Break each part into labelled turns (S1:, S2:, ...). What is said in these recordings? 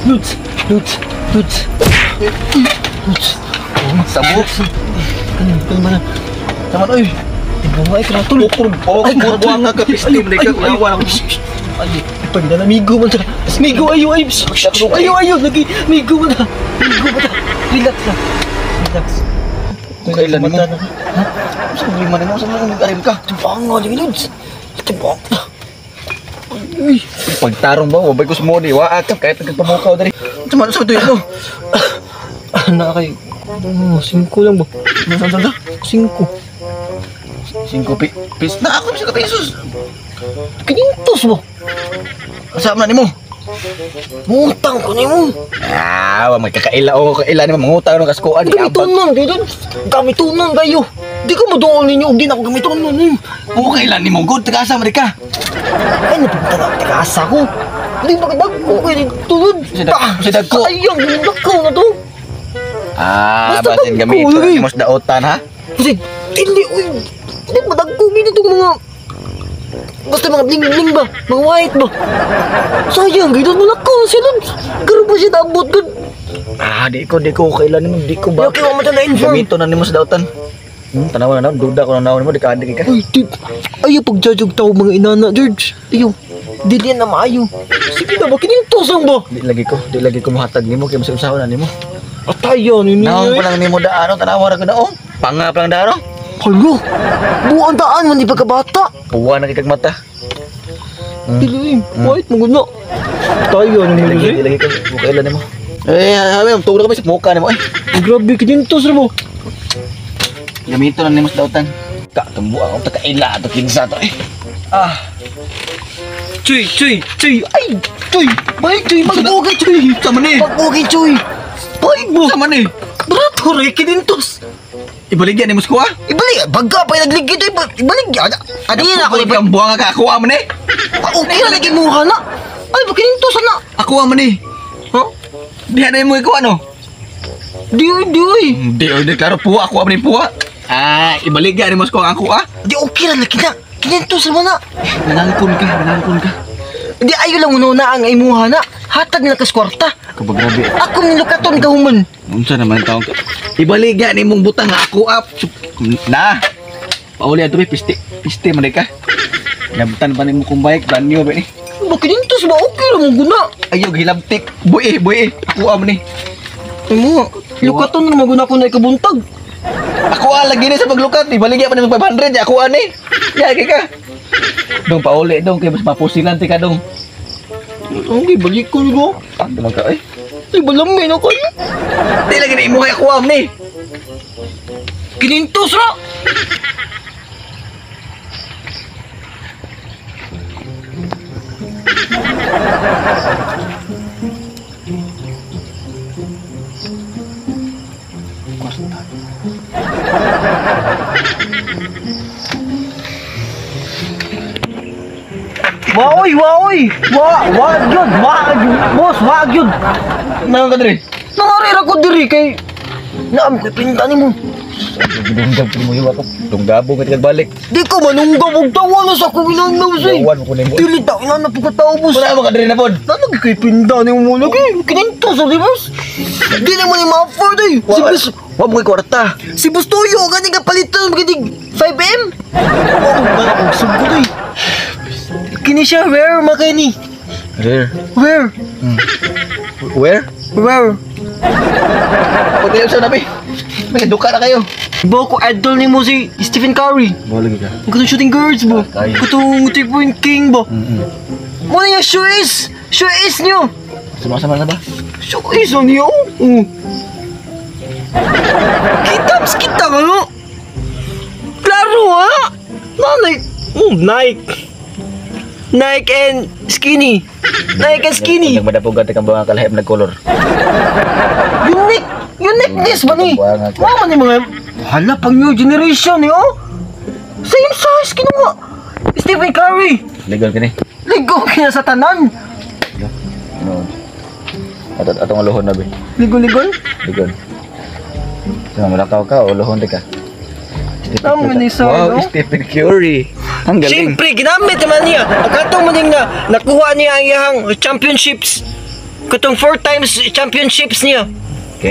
S1: Lods.
S2: Sabot.
S1: Kalma na. Tama na, Tibungay ka na, tol.
S2: Buang nga ka, pistim. Lawan ako.
S1: Ay, pag na namigo mo na. Migo, ayo. Ayo, lagi. Migo mo na. Relax lang. Relax.
S2: Kailan mo?
S1: Ha?
S2: Saan mo lima mo? Saan mo nag-arim ka?
S1: Tibang nga, Lods. Tibang. Uy.
S2: Pagtarong ba? Wabay ko sumuni. Waakap kahit nagpamukaw dari. Saan ito yun mo?
S1: Nakakay. 5 lang ba?
S2: Saan?
S1: 5
S2: pis na ako bisa ka pesos.
S1: 500 mo.
S2: Asam na ni mo?
S1: Mutang ko na mo.
S2: May kakaila o kakaila ni mo. Mangutang ng kaskuan.
S1: Gamitunan, gamitunan kayo. Di ko madoon ninyo, di na ako gamitunan eh.
S2: Oo, kailan ni mo? Good, taga-asa ka.
S1: Ay, napunta na taga-asa ko. Hindi magdag ko kayo tulad.
S2: Sidag ko.
S1: Ay, ang nakaw na to. Basta
S2: batin
S1: dag
S2: gamit
S1: ko,
S2: ni mo sa daotan ha?
S1: Kasi, hindi, uy. Hindi madag ko, itong mga... Basta mga bling-bling ba? Mga white ba? Sayang, gano'n mo nakaw na sila. Garo ba siya naabot ka?
S2: Di ko kailan ni mo. Di ko ba?
S1: Okay, mamata na inform.
S2: Gamito na ni mo sa daotan. Tanawa na duda ko na mo. Di ka adik ka.
S1: Ay, tip. Ayaw pag-judge tao mga inana, George. Ayaw. Dili na maayo. Sige na ba, kinintosan ba?
S2: Di lagi ko mahatag ni mo. Kaya masayang na ni mo.
S1: Atayan, ini.
S2: Naong pa lang ni mo daan. Tanawa na ko daong. Panga pa lang daan.
S1: Halo, buwan daan man di pagkabata.
S2: Puwa na kikag mata.
S1: Dili, wait mo guna. Atayan, ini.
S2: Di lagi ko. Kailan ni mo. Tuwa na kami sa mukha ni mo.
S1: Grabe, kinintos na mo.
S2: Gamito na ni mo sa daotan. Katumbu ako. Takaila ito kinsa to
S1: Cuy. Ay, cuy. Balik, cuy. Magbugay, cuy.
S2: Sama ni.
S1: Magbugay, cuy. Balik mo.
S2: Sama ni.
S1: Barato, rin, kinintos.
S2: Ibaligyan ni mo sa kuha.
S1: Ibalik, baga pa yung nagligid. Ibalik, ano yun ako?
S2: Ang buwang ka. Ako aman eh.
S1: Okay na, lagi mo na. Ay, kinintos na.
S2: Ako aman eh.
S1: Huh?
S2: Diyan na mo ikaw ano?
S1: Di.
S2: Di, klaro puwa. Ako aman eh puwa. Ibaligyan ni mo sa kuha ang kuha.
S1: Di, okay na, lagi na. Kinintos naman na.
S2: Nanangkon ka.
S1: Di, ayaw lang una ang imuha na. Hatag na kaskwarta.
S2: Ako ba grabe?
S1: Ako nilukaton ka human.
S2: Unsa naman taong ka? Ibaligyan ni mong butang nga ako up. Na. Pauli ato ba piste man ka. Nabutan pa ni mo kung bike brand new ba ni?
S1: Kinintos ba? Okay lang mo guna.
S2: Ayaw hilabtik. Bue. Ako am ni.
S1: Ay mo, lukaton na maguna ko na ikabuntag.
S2: Ako lagi ni sa paglukat. Ibaligyan pa ni mong 500. Ako ani. Yagi ka. Dong pauli dong kay mas mapusilan ti ka dong.
S1: Okay, balik ko nyo.
S2: Naman ka ay.
S1: Ay, balamay na kayo.
S2: Di lagi na imo kay ako am ni.
S1: Kinintos na. Waoy! Wag yun! Boss, wag yun!
S2: Naman ka diri.
S1: Nangarira ko diri kay... Naam ko pinta ni mo.
S2: Dunggab ko mo iwa ko. Dunggabo ka balik.
S1: Di ko manunggab og tawa na sa kong inanaw say.
S2: Iwan mo ko nimo.
S1: Dili ta ina na pagkatao boss.
S2: Wala mo ka diri na pod.
S1: Nanag kay pinta ni mo lagi. Kininto sa di boss. Di na mo ni ma-afford eh. Si boss,
S2: Wa mo kwarta.
S1: si boss Toyo gani ka palitan magidig 5M. Oh, ba sugod eh. Kini siya where makani?
S2: Where?
S1: Where?
S2: Where? Pagdayo sa nabi. May duka na kayo.
S1: Iba ko idol ni mo si Stephen Curry.
S2: Mo lagi ka.
S1: Ang katong shooting guards bo.
S2: Kaya.
S1: Katong 3-point king bo. Mo na yung shoes niyo.
S2: Sama-sama na ba?
S1: Shoes niyo. Kita ka no? Klaro ha? Nanay. Nike and skinny.
S2: Nagmadapog ka kang mga kalahip na color.
S1: Uniqueness ba ni? Mama ni mga... Hala, pang new generation eh, oh! Same size, kinuha! Stephen Curry!
S2: Legal ka ni.
S1: Ligo kina sa tanan!
S2: Ano? Atong alohon na ba?
S1: Ligo-ligon?
S2: Legal. Sino, malakaw ka o alohon di ka?
S1: Tama ni sir,
S2: Wow,
S1: no?
S2: Stephen Curry. Ang galing.
S1: Siyempre, ginamit naman niya. Ang katong maning na nakuha niya ang iyang championships. Katong 4 times championships niya.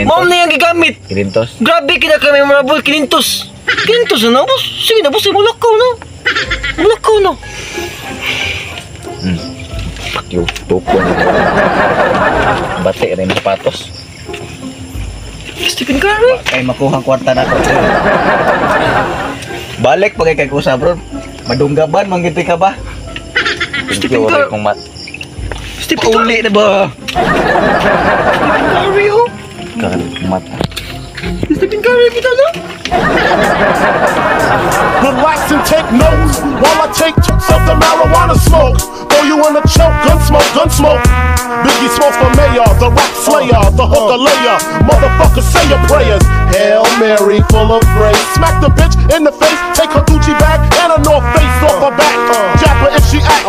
S1: Mao
S2: Kinintos.
S1: na yung gigamit.
S2: Kinintos.
S1: Grabe kina ka memorable kinintos. Kinintos na boss. Sige na boss, mulakaw na. Mulakaw na.
S2: Yung tupo. Bati rin sapatos.
S1: Stephen Curry.
S2: Kay makuhang kwarta na to. Balik pagay kay kusa bro. Madunggaban manggiti ka ba?
S1: Stephen
S2: Curry
S1: Curry.
S2: kung mat.
S1: Stephen Curry.
S2: Uli na ba?
S1: Stephen Curry oh.
S2: Kan mata.
S1: Stephen Curry kita na.
S3: Relax and take notes while I take took of the marijuana smoke. Throw you in a choke, gun smoke. Biggie smokes for mayor, the rap slayer, the hooker layer. Motherfucker, say your prayers. Hail Mary, full of grace. Smack the bitch in the face, take her Gucci bag and a North Face off her back. Jab her if she act.